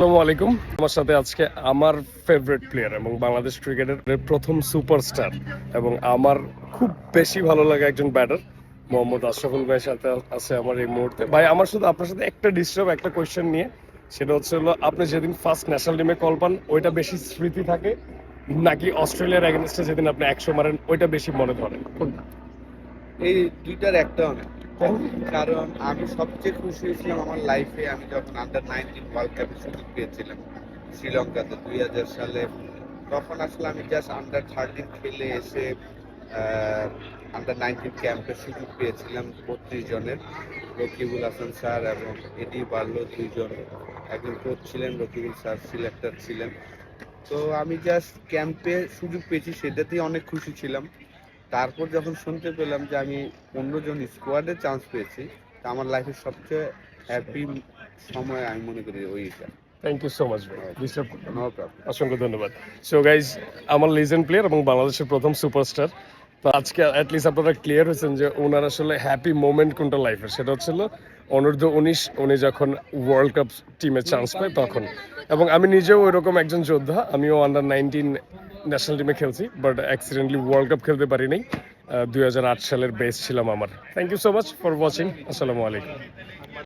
আসসালামু আলাইকুম। আমার সাথে আজকে আমার ফেভারিট প্লেয়ার এবং বাংলাদেশ ক্রিকেটের প্রথম সুপারস্টার এবং আমার খুব বেশি ভালো লাগে একজন ব্যাটার মোহাম্মদ আশরাফুল ভাইয়ের সাথে আছে আমার এই মুহূর্তে। ভাই, আমার শুধু আপনার সাথে একটা কোয়েশ্চেন নিয়ে, সেটা হলো আপনি যেদিন ফার্স্ট ন্যাশনাল টিমে কল পান ওইটা বেশি স্মৃতি থাকে নাকি অস্ট্রেলিয়ার এগেনস্টে যেদিন আপনি 100 মারেন ওইটা বেশি মনে ধরে? কোনটা? এই দুইটার একটা অনেক, কারণ আমি সবচেয়ে খুশি হয়েছিলাম আমার লাইফে আমি যখন আন্ডার 19 ওয়ার্ল্ড কাপের সুযোগ পেয়েছিলাম শ্রীলঙ্কাতে 2000 সালে। তখন আসলে আমি জাস্ট আন্ডার 13 খেলে এসে আন্ডার 19 ক্যাম্পের সুযোগ পেয়েছিলাম 32 জনের। রকিবুল হাসান স্যার এবং এডি বার্লো দুইজন, একজন কোচ ছিলেন, রকিবুল স্যার সিলেক্টর ছিলেন। তো আমি জাস্ট ক্যাম্পে সুযোগ পেয়েছি, সেটাতেই অনেক খুশি ছিলাম। তারপর যখন শুনতে পেলাম যে আমি 15 জন স্কোয়াডে চান্স পেয়েছি, তা আমার লাইফের সবচেয়ে হ্যাপি সময় আমি মনে করি ওইটা। থ্যাংক ইউ সো মাচ ভাই, ডিস্টার্ব করলাম নো প্রবলেম। অসংখ্য ধন্যবাদ। সো গাইজ, আমার লিজেন্ড প্লেয়ার এবং বাংলাদেশের প্রথম সুপারস্টার। তো আজকে অ্যাটলিস্ট আপনারা ক্লিয়ার হয়েছেন যে ওনার আসলে হ্যাপি মোমেন্ট কোনটা লাইফের। সেটা হচ্ছিল অনূর্ধ্ব 19 উনি যখন ওয়ার্ল্ড কাপ টিমে চান্স পায় তখন। এবং আমি নিজেও ওইরকম একজন যোদ্ধা, আমিও আন্ডার 19 ন্যাশনাল টিমে খেলছি, বাট অ্যাক্সিডেন্টলি ওয়ার্ল্ড কাপ খেলতে পারিনি। 2008 সালের বেস ছিলাম আমার। Thank you so much for watching. আসসালামু আলাইকুম।